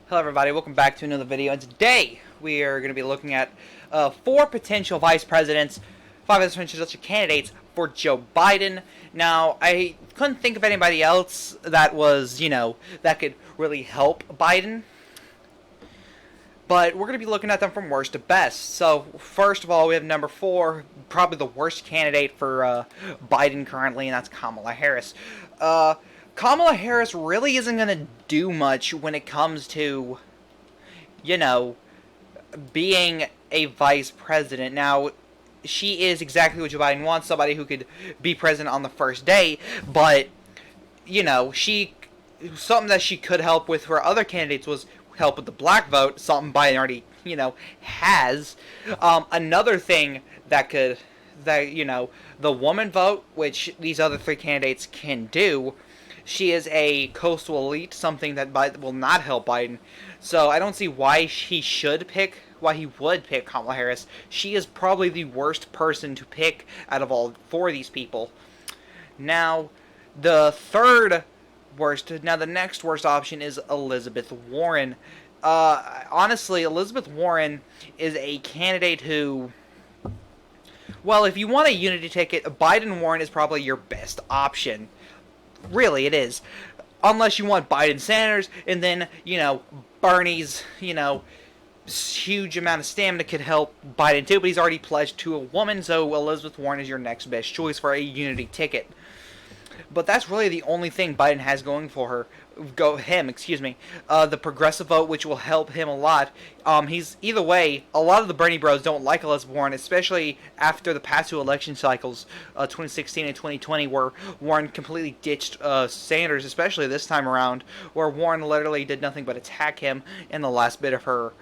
Hello everybody, welcome back to another video, and today we are going to be looking at 4 potential vice presidents, 5 potential candidates for Joe Biden. Now, I couldn't think of anybody else that was, that could really help Biden, but we're going to be looking at them from worst to best. So, first of all, we have number 4, probably the worst candidate for Biden currently, and that's Kamala Harris. Kamala Harris really isn't going to do much when it comes to, you know, being a vice president. Now, she is exactly what Joe Biden wants, somebody who could be president on the first day, but, something that she could help with for other candidates was help with the black vote, something Biden already, has. Another thing the woman vote, which these other 3 candidates can do. She is a coastal elite, something that will not help Biden. So I don't see why why he would pick Kamala Harris. She is probably the worst person to pick out of all 4 of these people. Now, the next worst option is Elizabeth Warren. Honestly, Elizabeth Warren is a candidate who, well, if you want a unity ticket, Biden-Warren is probably your best option. Really, it is. Unless you want Biden-Sanders, and then, Bernie's, huge amount of stamina could help Biden too, but he's already pledged to a woman, so Elizabeth Warren is your next best choice for a unity ticket. But that's really the only thing Biden has going for her. The progressive vote, which will help him a lot. He's either way. A lot of the Bernie Bros don't like Elizabeth Warren, especially after the past 2 election cycles, 2016 and 2020, where Warren completely ditched Sanders, especially this time around, where Warren literally did nothing but attack him in the last bit of her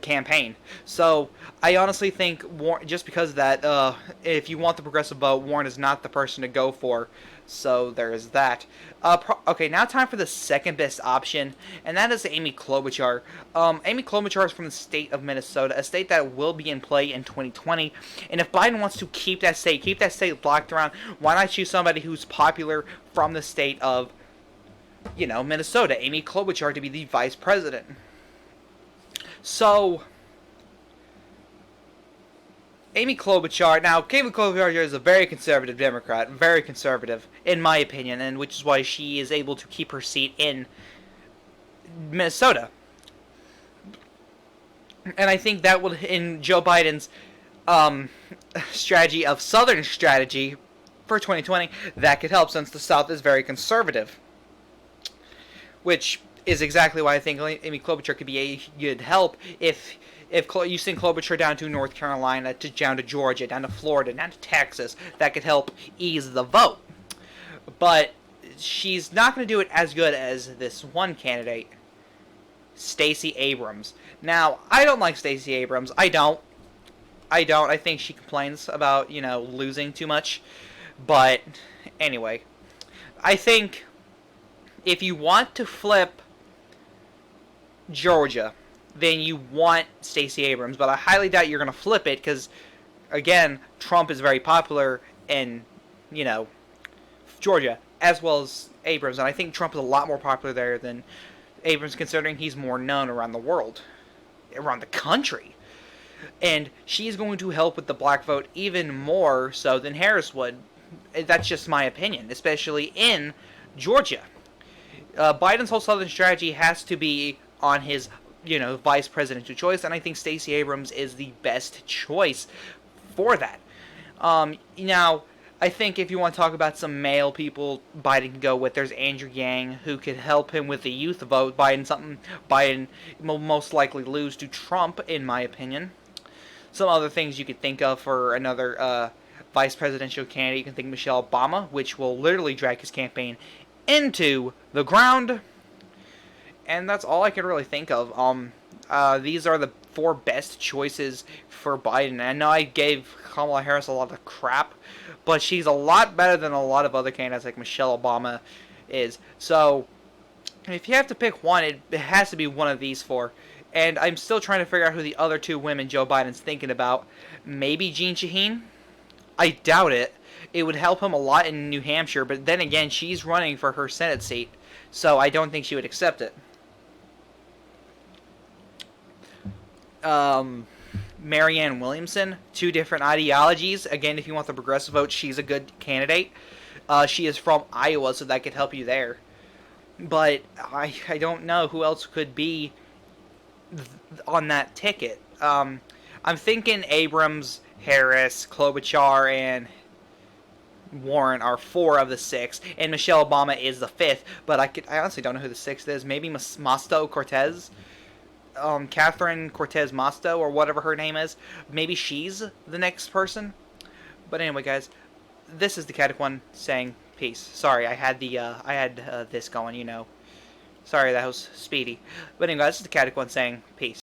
campaign. So I honestly think just because of that, if you want the progressive vote, Warren is not the person to go for. So there is that. Okay, now time for the second best option, and that is Amy Klobuchar. Amy Klobuchar is from the state of Minnesota, a state that will be in play in 2020. And if Biden wants to keep that state locked around, why not choose somebody who's popular from the state of, Minnesota, Amy Klobuchar, to be the vice president? So, Amy Klobuchar is a very conservative Democrat, very conservative, in my opinion, and which is why she is able to keep her seat in Minnesota. And I think that would, in Joe Biden's Southern strategy for 2020, that could help, since the South is very conservative. Which is exactly why I think Amy Klobuchar could be a good help if you send Klobuchar down to North Carolina, down to Georgia, down to Florida, down to Texas. That could help ease the vote. But she's not going to do it as good as this one candidate, Stacey Abrams. Now, I don't like Stacey Abrams. I don't. I think she complains about, losing too much. But anyway, I think if you want to flip Georgia, then you want Stacey Abrams, but I highly doubt you're going to flip it because, again, Trump is very popular in, Georgia, as well as Abrams, and I think Trump is a lot more popular there than Abrams, considering he's more known around the world, around the country. And she's going to help with the black vote even more so than Harris would. That's just my opinion, especially in Georgia. Biden's whole Southern strategy has to be on his, vice presidential choice, and I think Stacey Abrams is the best choice for that. Now, I think if you want to talk about some male people Biden can go with, there's Andrew Yang, who could help him with the youth vote. Biden will most likely lose to Trump, in my opinion. Some other things you could think of for another vice presidential candidate, you can think Michelle Obama, which will literally drag his campaign into the ground. And that's all I can really think of. These are the 4 best choices for Biden. I know I gave Kamala Harris a lot of crap, but she's a lot better than a lot of other candidates like Michelle Obama is. So, if you have to pick one, it has to be one of these 4. And I'm still trying to figure out who the other 2 women Joe Biden's thinking about. Maybe Jeanne Shaheen? I doubt it. It would help him a lot in New Hampshire, but then again, she's running for her Senate seat, so I don't think she would accept it. Marianne Williamson, two different ideologies. Again, if you want the progressive vote, she's a good candidate. She is from Iowa, so that could help you there. But I don't know who else could be on that ticket. I'm thinking Abrams, Harris, Klobuchar, and Warren are four of the six, and Michelle Obama is the fifth. But I honestly don't know who the sixth is. Maybe Masto Cortez, Catherine Cortez Masto, or whatever her name is. Maybe she's the next person. But anyway, guys, this is the Catic One saying peace. Sorry, I had this going. Sorry, that was speedy. But anyway, guys, this is the Catic One saying peace.